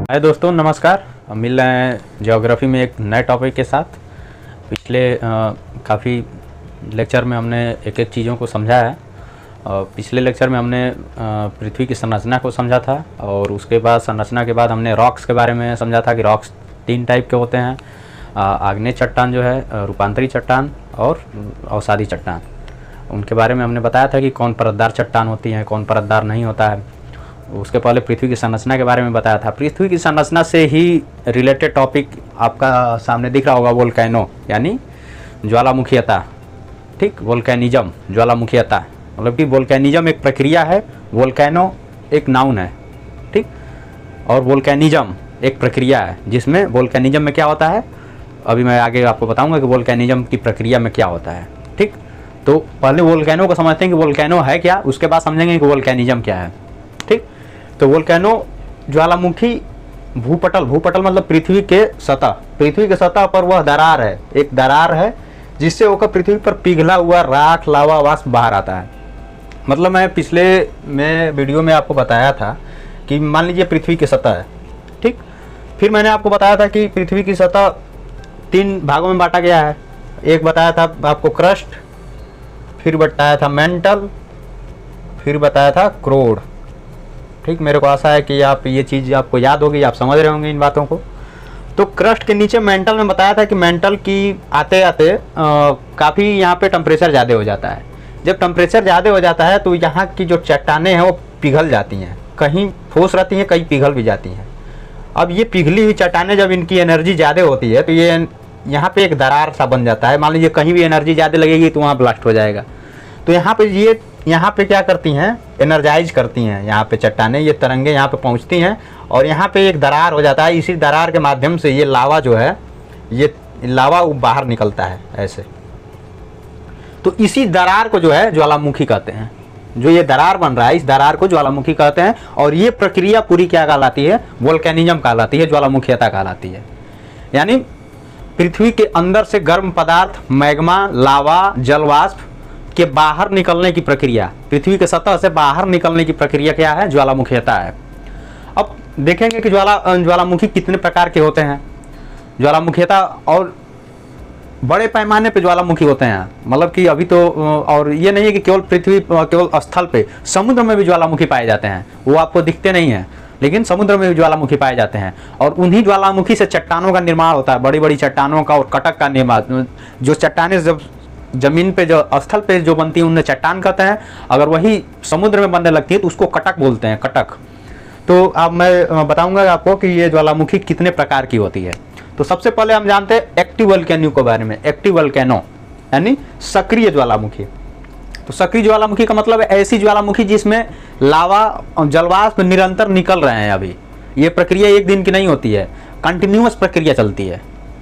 हाय दोस्तों, नमस्कार। हम मिल रहे हैं ज्योग्राफी में एक नए टॉपिक के साथ। पिछले काफ़ी लेक्चर में हमने एक एक चीज़ों को समझा है। पिछले लेक्चर में हमने पृथ्वी की संरचना को समझा था और उसके बाद संरचना के बाद हमने रॉक्स के बारे में समझा था कि रॉक्स 3 टाइप के होते हैं। आग्नेय चट्टान जो है, रूपांतरी चट्टान और अवसादी चट्टान। उनके बारे में हमने बताया था कि कौन परतदार चट्टान होती हैं, कौन परतदार नहीं होता है। उसके पहले पृथ्वी की संरचना के बारे में बताया था। पृथ्वी की संरचना से ही रिलेटेड टॉपिक आपका सामने दिख रहा होगा, वोल्केनो यानी ज्वालामुखीयता। ठीक, वोल्केनिज्म, ज्वालामुखीयता मतलब कि वोल्केनिज्म एक प्रक्रिया है, वोल्केनो एक नाउन है। ठीक, और वोल्केनिज्म एक प्रक्रिया है जिसमें वोल्केनिज्म में क्या होता है अभी मैं आगे आपको बताऊंगा कि वोल्केनिज्म की प्रक्रिया में क्या होता है। ठीक, तो पहले वोल्केनो को समझते हैं कि वोल्केनो है क्या, उसके बाद समझेंगे कि वोल्केनिज्म क्या है। ठीक, तो वोल्केनो ज्वालामुखी भूपटल मतलब पृथ्वी के सतह पर वह दरार है, एक दरार है जिससे होकर पृथ्वी पर पिघला हुआ राख, लावा, वाष्प बाहर आता है। मतलब मैं पिछले वीडियो में आपको बताया था कि मान लीजिए पृथ्वी की सतह है। ठीक, फिर मैंने आपको बताया था कि पृथ्वी की सतह 3 भागों में बांटा गया है। एक बताया था आपको क्रस्ट, फिर बताया था मेंटल, फिर बताया था क्रोड। ठीक, मेरे को आशा है कि आप ये चीज़ आपको याद होगी, आप समझ रहे होंगे इन बातों को। तो क्रस्ट के नीचे मेंटल में बताया था कि मेंटल की आते आते काफ़ी यहाँ पे टेम्परेचर ज़्यादा हो जाता है। जब टेम्परेचर ज़्यादा हो जाता है तो यहाँ की जो चट्टानें हैं वो पिघल जाती हैं, कहीं ठोस रहती हैं, कहीं पिघल भी जाती हैं। अब ये पिघली हुई चट्टानें जब इनकी एनर्जी ज़्यादा होती है तो ये यहाँ पे एक दरार सा बन जाता है। मान लीजिए कहीं भी एनर्जी ज़्यादा लगेगी तो वहाँ ब्लास्ट हो जाएगा। तो यहाँ पे क्या करती हैं, एनर्जाइज करती हैं यहाँ पे चट्टानें, ये तरंगे यहाँ पे पहुँचती हैं और यहाँ पे एक दरार हो जाता है। इसी दरार के माध्यम से ये लावा जो है, ये लावा बाहर निकलता है ऐसे। तो इसी दरार को जो है ज्वालामुखी कहते हैं। जो ये दरार बन रहा है, इस दरार को ज्वालामुखी कहते हैं और ये प्रक्रिया पूरी क्या कहलाती है, वोल्केनिज्म कहलाती है, ज्वालामुखीयता कहलाती है। यानी पृथ्वी के अंदर से गर्म पदार्थ, मैग्मा, लावा, जलवाष्प के बाहर निकलने की प्रक्रिया, पृथ्वी के सतह से बाहर निकलने की प्रक्रिया क्या है, ज्वालामुखीयता है। अब देखेंगे कि ज्वालामुखी कितने प्रकार के होते हैं। ज्वालामुखीयता और बड़े पैमाने पे ज्वालामुखी होते हैं, मतलब कि अभी तो, और ये नहीं है कि केवल स्थल पे, समुद्र में भी ज्वालामुखी पाए जाते हैं। वो आपको दिखते नहीं हैं लेकिन समुद्र में भी ज्वालामुखी पाए जाते हैं और उन्हीं ज्वालामुखी से चट्टानों का निर्माण होता है, बड़ी बड़ी चट्टानों का और कटक का निर्माण। जो चट्टानें जब जमीन पे, जो स्थल पे जो बनती है उन्हें चट्टान कहते हैं, अगर वही समुद्र में बनने लगती है तो उसको कटक बोलते हैं, कटक। तो अब मैं बताऊंगा आपको कि ये ज्वालामुखी कितने प्रकार की होती है। तो सबसे पहले हम जानते हैं एक्टिव वोल्केनो के बारे में। एक्टिव वोल्केनो यानी सक्रिय ज्वालामुखी। तो सक्रिय ज्वालामुखी का मतलब है ऐसी ज्वालामुखी जिसमें लावा और जलवाष्प निरंतर निकल रहे हैं। अभी ये प्रक्रिया एक दिन की नहीं होती है, कंटिन्यूअस प्रक्रिया चलती है।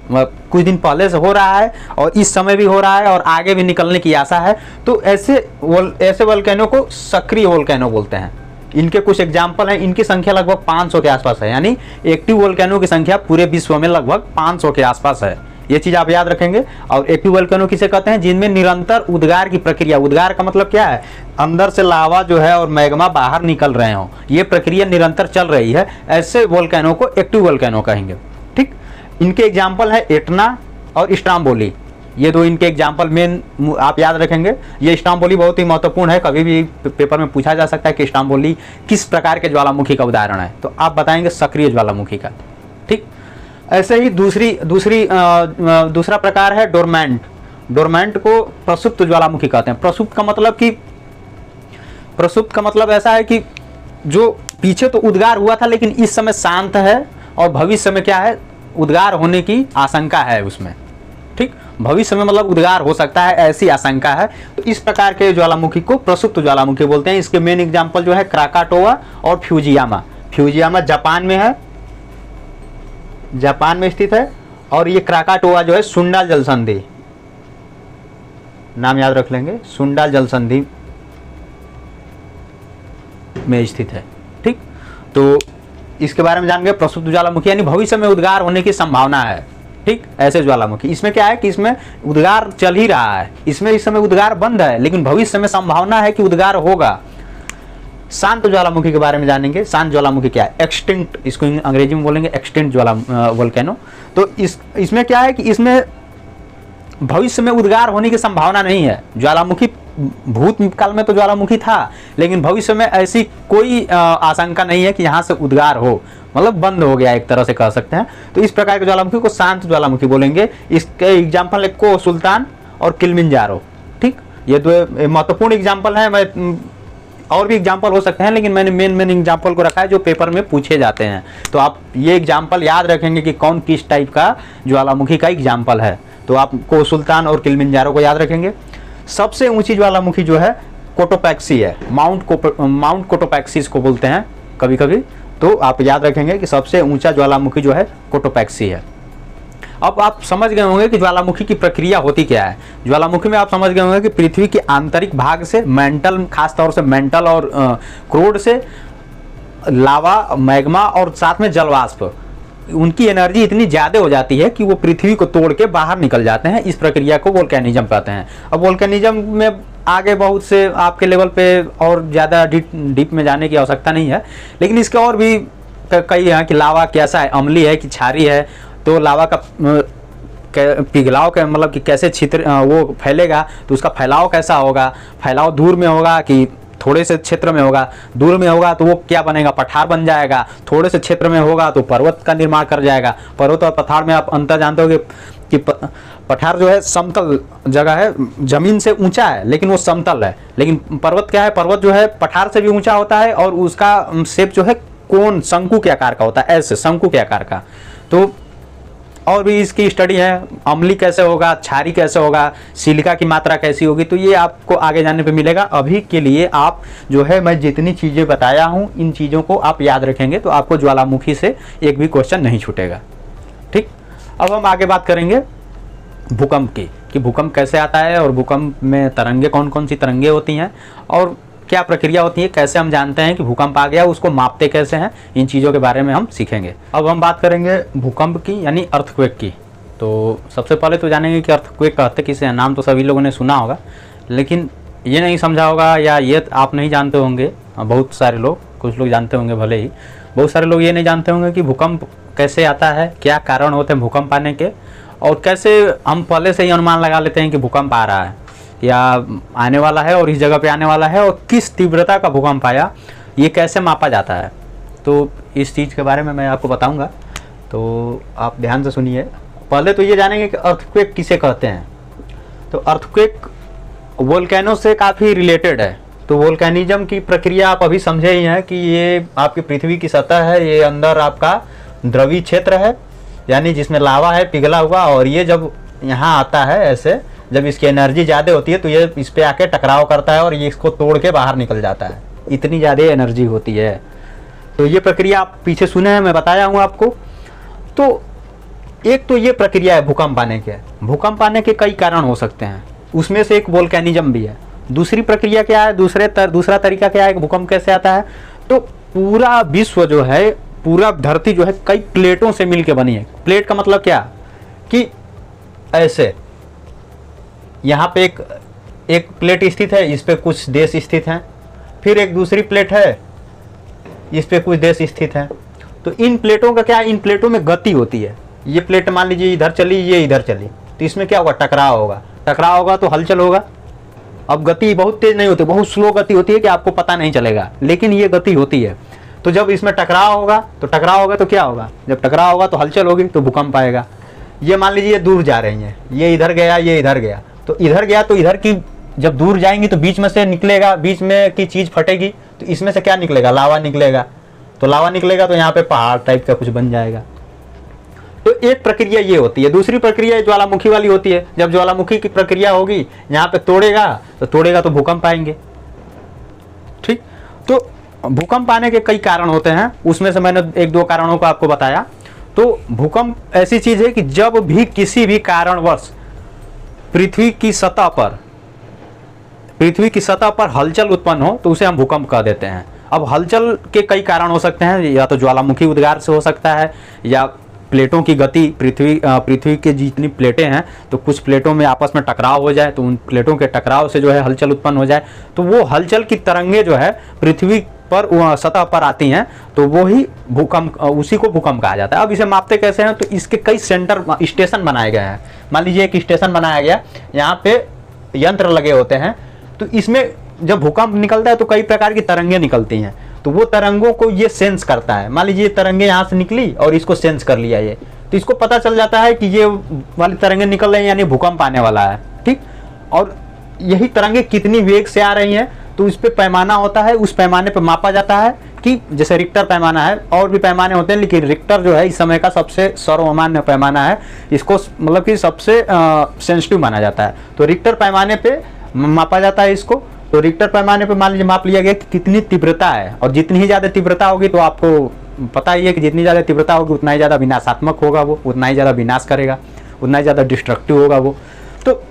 कुछ दिन पहले से हो रहा है और इस समय भी हो रहा है और आगे भी निकलने की आशा है। तो ऐसे वोल्केनो को सक्रिय वोल्केनो बोलते हैं। इनके कुछ एग्जाम्पल हैं। इनकी संख्या लगभग 500 के आसपास है, यानी एक्टिव वोल्केनो की संख्या पूरे विश्व में लगभग 500 के आसपास है। ये चीज़ आप याद रखेंगे। और एक्टिव वोल्केनो किसे कहते हैं, जिनमें निरंतर उद्गार की प्रक्रिया, उद्गार का मतलब क्या है, अंदर से लावा जो है और मैग्मा बाहर निकल रहे हों, ये प्रक्रिया निरंतर चल रही है, ऐसे वोल्केनो को एक्टिव वोल्केनो कहेंगे। ठीक, इनके एग्जाम्पल है एटना और स्ट्रोम्बोली। ये दो इनके एग्जाम्पल मेन आप याद रखेंगे। ये स्ट्रोम्बोली बहुत ही महत्वपूर्ण है, कभी भी पेपर में पूछा जा सकता है कि स्ट्रोम्बोली किस प्रकार के ज्वालामुखी का उदाहरण है, तो आप बताएंगे सक्रिय ज्वालामुखी का। ठीक, ऐसे ही दूसरा प्रकार है डोरमेंट। डोरमेंट को प्रसुप्त ज्वालामुखी कहते हैं। प्रसुप्त का मतलब ऐसा है कि जो पीछे तो उद्गार हुआ था लेकिन इस समय शांत है और भविष्य में क्या है, उद्गार होने की आशंका है उसमें। ठीक, भविष्य में मतलब उद्गार हो सकता है, ऐसी आशंका है। तो इस प्रकार के ज्वालामुखी को प्रसुप्त ज्वालामुखी बोलते हैं। इसके मेन एग्जांपल जो है क्राकाटोआ और फ्यूजियामा। फ्यूजियामा जापान में है, जापान में स्थित है, और ये क्राकाटोआ जो है सुंडाल जलसंधि, नाम याद रख लेंगे, सुंडाल जलसंधि में स्थित है। ठीक, तो इसके बारे में जानेंगे। प्रसुप्त ज्वालामुखी यानी भविष्य में उद्गार होने की संभावना है। ठीक, ऐसे ज्वालामुखी। इसमें क्या है कि इसमें उद्गार चल ही रहा है, इसमें इस समय उद्गार बंद है लेकिन भविष्य में संभावना है कि उद्गार होगा। शांत ज्वालामुखी के बारे में जानेंगे। शांत ज्वालामुखी क्या है? एक्सटिंक्ट, इसको अंग्रेजी में बोलेंगे एक्सटिंक्ट वोल्केनो। तो इसमें क्या है कि इसमें भविष्य में उद्गार होने की संभावना नहीं है। ज्वालामुखी भूतकाल में तो ज्वालामुखी था, लेकिन भविष्य में ऐसी कोई आशंका नहीं है कि यहाँ से उद्गार हो, मतलब बंद हो गया एक तरह से कह सकते हैं। तो इस प्रकार के ज्वालामुखी को शांत ज्वालामुखी बोलेंगे। इसके एग्जाम्पल है को सुल्तान और किलिमंजारो। ठीक, ये दो महत्वपूर्ण एग्जाम्पल हैं। मैं और भी एग्जाम्पल हो सकते हैं, लेकिन मैंने मेन एग्जाम्पल को रखा है जो पेपर में पूछे जाते हैं। तो आप ये एग्जाम्पल याद रखेंगे कि कौन किस टाइप का ज्वालामुखी का एग्जाम्पल है। तो आप को सुल्तान और किलिमंजारो को याद रखेंगे। सबसे ऊंची ज्वालामुखी जो है कोटोपैक्सी है, माउंट कोटोपैक्सी इसको बोलते हैं कभी कभी। तो आप याद रखेंगे कि सबसे ऊंचा ज्वालामुखी जो है कोटोपैक्सी है। अब आप समझ गए होंगे कि ज्वालामुखी की प्रक्रिया होती क्या है। ज्वालामुखी में आप समझ गए होंगे कि पृथ्वी के आंतरिक भाग से मेंटल, खास तौर से मेंटल और क्रूड से लावा, मैग्मा और साथ में जलवाष्प, उनकी एनर्जी इतनी ज़्यादा हो जाती है कि वो पृथ्वी को तोड़ के बाहर निकल जाते हैं। इस प्रक्रिया को वोल्केनिज्म कहते हैं। अब वोल्केनिज्म में आगे बहुत से आपके लेवल पे और ज़्यादा डीप में जाने की आवश्यकता नहीं है, लेकिन इसके और भी कई हैं कि लावा कैसा है, अम्लीय है कि क्षारीय है। तो लावा का पिघलाव का मतलब कि कैसे छिद्र वो फैलेगा, तो उसका फैलाव कैसा होगा, फैलाव दूर में होगा कि थोड़े से क्षेत्र में होगा। दूर में होगा तो वो क्या बनेगा, पठार बन जाएगा। थोड़े से क्षेत्र में होगा तो पर्वत का निर्माण कर जाएगा। पर्वत और पठार में आप अंतर जानते हो कि पठार जो है समतल जगह है, जमीन से ऊंचा है लेकिन वो समतल है। लेकिन पर्वत क्या है, पर्वत जो है पठार से भी ऊंचा होता है और उसका शेप जो है कोन, शंकु के आकार का होता है, ऐसे शंकु के आकार का। तो और भी इसकी स्टडी है, अम्ली कैसे होगा, क्षारी कैसे होगा, सिलिका की मात्रा कैसी होगी, तो ये आपको आगे जाने पे मिलेगा। अभी के लिए आप जो है मैं जितनी चीज़ें बताया हूँ इन चीज़ों को आप याद रखेंगे तो आपको ज्वालामुखी से एक भी क्वेश्चन नहीं छूटेगा। ठीक, अब हम आगे बात करेंगे भूकंप की, कि भूकंप कैसे आता है और भूकंप में तरंगे कौन कौन सी तरंगे होती हैं और क्या प्रक्रिया होती है, कैसे हम जानते हैं कि भूकंप आ गया, उसको मापते कैसे हैं, इन चीज़ों के बारे में हम सीखेंगे। अब हम बात करेंगे भूकंप की यानी अर्थक्वेक की। तो सबसे पहले तो जानेंगे कि अर्थक्वेक कहते किसे हैं। नाम तो सभी लोगों ने सुना होगा, लेकिन ये नहीं समझा होगा या ये आप नहीं जानते होंगे। बहुत सारे लोग, कुछ लोग जानते होंगे भले ही, बहुत सारे लोग ये नहीं जानते होंगे कि भूकंप कैसे आता है, क्या कारण होते हैं भूकंप आने के, और कैसे हम पहले से ही अनुमान लगा लेते हैं कि भूकंप आ रहा है या आने वाला है और इस जगह पे आने वाला है, और किस तीव्रता का भूकंप आया, ये कैसे मापा जाता है। तो इस चीज़ के बारे में मैं आपको बताऊंगा, तो आप ध्यान से सुनिए। पहले तो ये जानेंगे कि अर्थक्वेक किसे कहते हैं। तो अर्थक्वेक वोल्केनो से काफ़ी रिलेटेड है। तो वोल्केनिज्म की प्रक्रिया आप अभी समझे ही हैं कि ये आपकी पृथ्वी की सतह है, ये अंदर आपका द्रवीय क्षेत्र है यानी जिसमें लावा है पिघला हुआ, और ये जब यहाँ आता है ऐसे, जब इसकी एनर्जी ज़्यादा होती है तो ये इस पर आके टकराव करता है और ये इसको तोड़ के बाहर निकल जाता है। इतनी ज़्यादा एनर्जी होती है। तो ये प्रक्रिया आप पीछे सुने हैं, मैं बताया हूँ आपको। तो एक तो ये प्रक्रिया है भूकंप आने के। भूकंप आने के कई कारण हो सकते हैं, उसमें से एक वोल्केनिज्म भी है। दूसरी प्रक्रिया क्या है, दूसरा तरीका क्या है कि भूकंप कैसे आता है। तो पूरा विश्व जो है, पूरा धरती जो है कई प्लेटों से मिलकर बनी है। प्लेट का मतलब क्या कि ऐसे यहाँ पे एक प्लेट स्थित है, इस पे कुछ देश स्थित हैं, फिर एक दूसरी प्लेट है, इस पे कुछ देश स्थित हैं। तो इन प्लेटों का क्या है, इन प्लेटों में गति होती है। ये प्लेट मान लीजिए इधर चली, ये इधर चली, तो इसमें क्या होगा, टकराव होगा। टकराव होगा तो हलचल होगा। अब गति बहुत तेज नहीं होती, बहुत स्लो गति होती है कि आपको पता नहीं चलेगा, लेकिन ये गति होती है। तो जब इसमें टकराव होगा तो क्या होगा, जब टकराव होगा तो हलचल होगी, तो भूकंप आएगा। ये मान लीजिए दूर जा रही हैं, ये इधर गया, ये इधर गया, तो इधर गया तो इधर की जब दूर जाएंगी तो बीच में से निकलेगा, बीच में की चीज़ फटेगी, तो इसमें से क्या निकलेगा, लावा निकलेगा। तो लावा निकलेगा तो यहाँ पे पहाड़ टाइप का कुछ बन जाएगा। तो एक प्रक्रिया ये होती है। दूसरी प्रक्रिया ज्वालामुखी वाली होती है। जब ज्वालामुखी की प्रक्रिया होगी, यहाँ पे तोड़ेगा तो भूकंप आएंगे। ठीक, तो भूकंप आने के कई कारण होते हैं, उसमें से मैंने एक दो कारणों को आपको बताया। तो भूकंप ऐसी चीज़ है कि जब भी किसी भी कारणवश पृथ्वी की सतह पर हलचल उत्पन्न हो तो उसे हम भूकंप कह देते हैं। अब हलचल के कई कारण हो सकते हैं, या तो ज्वालामुखी उद्गार से हो सकता है, या प्लेटों की गति, पृथ्वी की जितनी प्लेटें हैं तो कुछ प्लेटों में आपस में टकराव हो जाए, तो उन प्लेटों के टकराव से जो है हलचल उत्पन्न हो जाए। तो वो हलचल की तरंगे जो है पृथ्वी पर सतह पर आती हैं तो वो ही भूकंप, उसी को भूकंप कहा जाता है। अब इसे मापते कैसे हैं, तो इसके कई सेंटर स्टेशन बनाए गए हैं। मान लीजिए एक स्टेशन बनाया गया, यहाँ पे यंत्र लगे होते हैं, तो इसमें जब भूकंप निकलता है तो कई प्रकार की तरंगें निकलती हैं, तो वो तरंगों को ये सेंस करता है। मान लीजिए तरंगे यहाँ से निकली और इसको सेंस कर लिया ये, तो इसको पता चल जाता है कि ये वाली तरंगे निकल रही हैं यानी भूकंप आने वाला है, ठीक। और यही तरंगे कितनी वेग से आ रही हैं, तो इस पे पैमाना होता है, उस पैमाने पे मापा जाता है कि जैसे रिक्टर पैमाना है, और भी पैमाने होते हैं, लेकिन रिक्टर जो है इस समय का सबसे सर्वमान्य पैमाना है, इसको मतलब कि सबसे सेंसिटिव माना जाता है। तो रिक्टर पैमाने पे मापा जाता है इसको। तो रिक्टर पैमाने पे मान लीजिए माप लिया गया कि कितनी तीव्रता है, और जितनी ही ज़्यादा तीव्रता होगी तो आपको पता ही है कि जितनी ज़्यादा तीव्रता होगी उतना ही ज़्यादा विनाशात्मक होगा, वो उतना ही ज़्यादा विनाश करेगा, उतना ही ज़्यादा डिस्ट्रक्टिव होगा वो। तो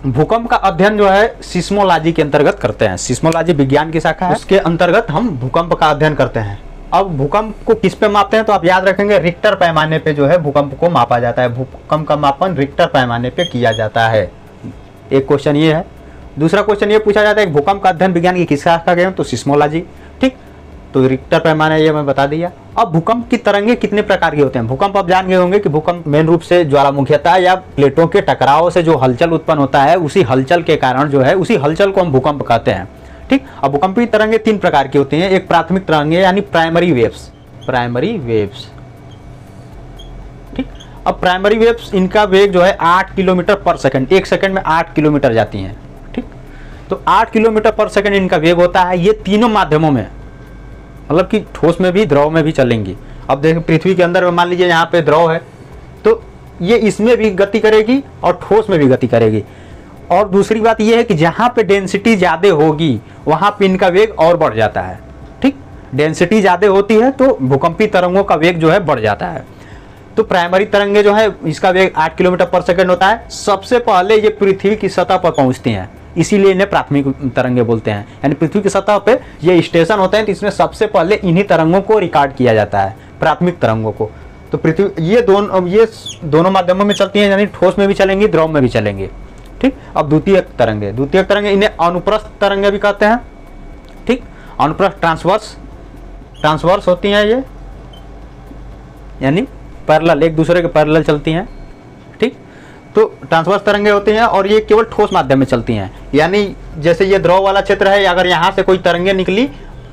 भूकंप का अध्ययन जो है सिस्मोलॉजी के अंतर्गत करते हैं। सिस्मोलॉजी विज्ञान की शाखा है, उसके अंतर्गत हम भूकंप का अध्ययन करते हैं। अब भूकंप को किस पे मापते हैं, तो आप याद रखेंगे रिक्टर पैमाने पे जो है भूकंप को मापा जाता है। भूकंप का मापन रिक्टर पैमाने पे किया जाता है। एक क्वेश्चन ये है। दूसरा क्वेश्चन ये पूछा जाता है कि भूकंप का अध्ययन विज्ञान की किस शाखा के हैं, तो सिस्मोलॉजी, ठीक। तो रिक्टर पैमाना ये मैं बता दिया। अब भूकंप की तरंगे कितने प्रकार के होते हैं। भूकंप आप जान गए होंगे कि भूकंप मेन रूप से ज्वालामुखीता या प्लेटों के टकराव से जो हलचल उत्पन्न होता है, उसी हलचल के कारण जो है, उसी हलचल को हम भूकंप कहते हैं, ठीक। अब भूकंपीय तरंगे 3 प्रकार की होती हैं। एक प्राथमिक तरंगे यानी प्राइमरी वेव्स, ठीक। अब प्राइमरी वेव्स, इनका वेग जो है 8 किलोमीटर पर सेकंड, 1 सेकंड में 8 किलोमीटर जाती हैं, ठीक। तो 8 किलोमीटर पर सेकंड इनका वेग होता है। ये तीनों माध्यमों में, मतलब कि ठोस में भी द्रव में भी चलेंगी। अब देखो पृथ्वी के अंदर मान लीजिए यहाँ पे द्रव है, तो ये इसमें भी गति करेगी और ठोस में भी गति करेगी। और दूसरी बात ये है कि जहाँ पे डेंसिटी ज़्यादा होगी वहाँ पे इनका वेग और बढ़ जाता है, ठीक। डेंसिटी ज़्यादा होती है तो भूकंपीय तरंगों का वेग जो है बढ़ जाता है। तो प्राइमरी तरंगे जो है इसका वेग 8 किलोमीटर पर सेकंड होता है। सबसे पहले ये पृथ्वी की सतह पर पहुँचती हैं, इसीलिए इन्हें प्राथमिक तरंगे बोलते हैं। यानी पृथ्वी की सतह पे ये स्टेशन होते हैं, तो इसमें सबसे पहले इन्हीं तरंगों को रिकॉर्ड किया जाता है, प्राथमिक तरंगों को। तो पृथ्वी ये दोनों माध्यमों में चलती हैं, यानी ठोस में भी चलेंगी, द्रव में भी चलेंगी, ठीक। अब द्वितीयक तरंगे इन्हें अनुप्रस्थ तरंगे भी कहते हैं, ठीक। अनुप्रस्थ ट्रांसवर्स होती हैं ये, यानी पैरेलल, एक दूसरे के पैरेलल चलती हैं, ठीक। तो ट्रांसवर्स तरंगे होती हैं और ये केवल ठोस माध्यम में चलती हैं। यानी जैसे ये द्रव वाला क्षेत्र है, अगर यहाँ से कोई तरंगे निकली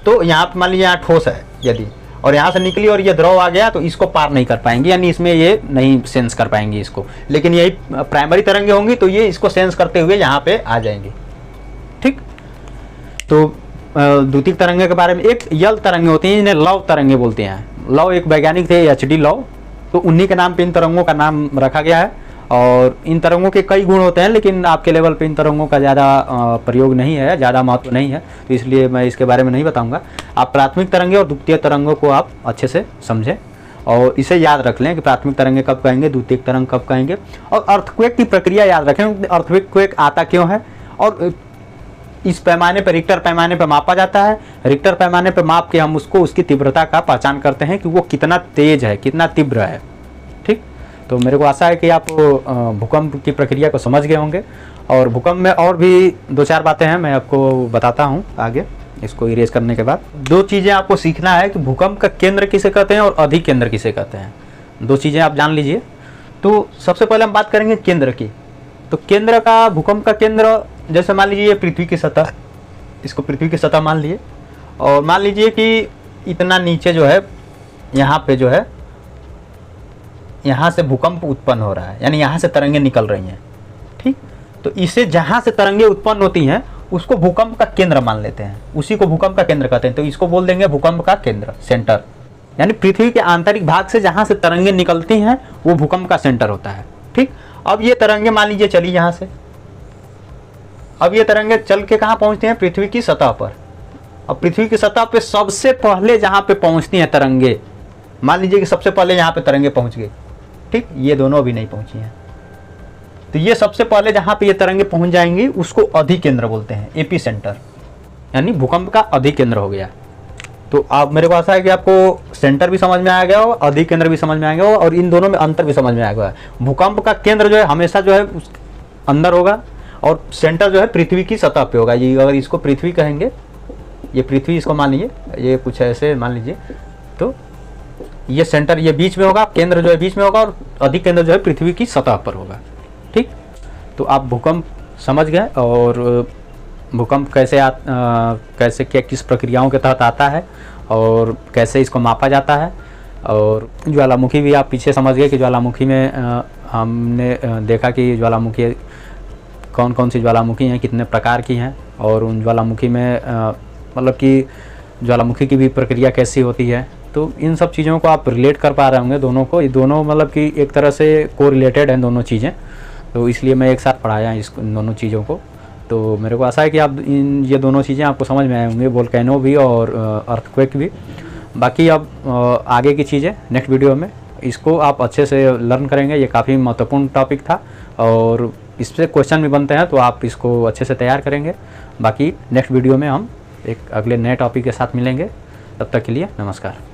तो यहाँ पे मान लीजिए यहाँ ठोस है यदि, और यहाँ से निकली और ये द्रव आ गया तो इसको पार नहीं कर पाएंगी, यानी इसमें ये नहीं सेंस कर पाएंगी इसको। लेकिन यही प्राइमरी तरंगे होंगी तो ये इसको सेंस करते हुए यहाँ पे आ जाएंगी, ठीक। तो द्वितीयक तरंगे के बारे में एक यल तरंगे होती हैं, इन्हें लव तरंगे बोलते हैं। लव एक वैज्ञानिक थे, HD लव, तो उन्हीं के नाम पे इन तरंगों का नाम रखा गया है। और इन तरंगों के कई गुण होते हैं, लेकिन आपके लेवल पे इन तरंगों का ज़्यादा प्रयोग नहीं है, ज़्यादा महत्व नहीं है, तो इसलिए मैं इसके बारे में नहीं बताऊंगा। आप प्राथमिक तरंगे और द्वितीय तरंगों को आप अच्छे से समझें और इसे याद रख लें कि प्राथमिक तरंगे कब कहेंगे, द्वितीयक तरंग कब कहेंगे। और अर्थक्वेक की प्रक्रिया याद रखें, अर्थक्वेक आता क्यों है, और इस पैमाने पर, रिक्टर पैमाने पर मापा जाता है। रिक्टर पैमाने पर माप के हम उसको, उसकी तीव्रता का पहचान करते हैं कि वो कितना तेज है, कितना तीव्र है, ठीक। तो मेरे को आशा है कि आप भूकंप की प्रक्रिया को समझ गए होंगे। और भूकंप में और भी 2-4 बातें हैं, मैं आपको बताता हूँ आगे इसको इरेज करने के बाद। 2 चीज़ें आपको सीखना है कि भूकंप का केंद्र किसे कहते हैं और अधिकेंद्र किसे कहते हैं। 2 चीज़ें आप जान लीजिए। तो सबसे पहले हम बात करेंगे केंद्र की। तो केंद्र का, भूकंप का केंद्र, जैसे मान लीजिए ये पृथ्वी की सतह, इसको पृथ्वी की सतह मान लिए, और मान लीजिए कि इतना नीचे जो है, यहाँ पे जो है, यहाँ से भूकंप उत्पन्न हो रहा है, यानी यहाँ से तरंगे निकल रही हैं, ठीक। तो इसे जहाँ से तरंगे उत्पन्न होती हैं उसको भूकंप का केंद्र मान लेते हैं, उसी को भूकंप का केंद्र कहते हैं। तो इसको बोल देंगे भूकंप का केंद्र, सेंटर। यानी पृथ्वी के आंतरिक भाग से जहाँ से तरंगे निकलती हैं वो भूकंप का सेंटर होता है, ठीक। अब ये तरंगे मान लीजिए चली यहाँ से, अब ये तरंगे चल के कहाँ पहुँचती हैं, पृथ्वी की सतह पर। अब पृथ्वी की सतह पे सबसे पहले जहाँ पे पहुँचती हैं तरंगे, मान लीजिए कि सबसे पहले यहाँ पे तरंगे पहुँच गई, ठीक। ये दोनों अभी नहीं पहुँची हैं, तो ये सबसे पहले जहाँ पे ये तरंगे पहुँच जाएंगी उसको अधिकेंद्र बोलते हैं, एपी सेंटर, यानी भूकंप का अधिकेंद्र हो गया। तो आप, मेरे को आशा है कि आपको सेंटर भी समझ में आ गया हो, अधिकेंद्र भी समझ में आ गया हो, और इन दोनों में अंतर भी समझ में आ गया है। भूकंप का केंद्र जो है हमेशा जो है उस अंदर होगा, और सेंटर जो है पृथ्वी की सतह पे होगा। ये अगर इसको पृथ्वी कहेंगे ये पृथ्वी इसको मान लीजिए, ये कुछ ऐसे मान लीजिए, तो ये सेंटर ये बीच में होगा, केंद्र जो है बीच में होगा और अधिक केंद्र जो है पृथ्वी की सतह पर होगा। ठीक, तो आप भूकंप समझ गए और भूकंप कैसे क्या किस प्रक्रियाओं के तहत आता है और कैसे इसको मापा जाता है। और ज्वालामुखी भी आप पीछे समझ गए कि ज्वालामुखी में हमने देखा कि ज्वालामुखी कौन कौन सी ज्वालामुखी हैं, कितने प्रकार की हैं, और उन ज्वालामुखी में मतलब कि ज्वालामुखी की भी प्रक्रिया कैसी होती है। तो इन सब चीज़ों को आप रिलेट कर पा रहे होंगे दोनों को, ये दोनों मतलब कि एक तरह से को रिलेटेड हैं दोनों चीज़ें, तो इसलिए मैं एक साथ पढ़ाया इन दोनों चीज़ों को। तो मेरे को आशा है कि आप ये दोनों चीज़ें आपको समझ में आए होंगे, वोल्केनो भी और अर्थक्वेक भी। बाकी अब आगे की चीज़ें नेक्स्ट वीडियो में इसको आप अच्छे से लर्न करेंगे। ये काफ़ी महत्वपूर्ण टॉपिक था और इससे क्वेश्चन भी बनते हैं, तो आप इसको अच्छे से तैयार करेंगे। बाकी नेक्स्ट वीडियो में हम एक अगले नए टॉपिक के साथ मिलेंगे, तब तक के लिए नमस्कार।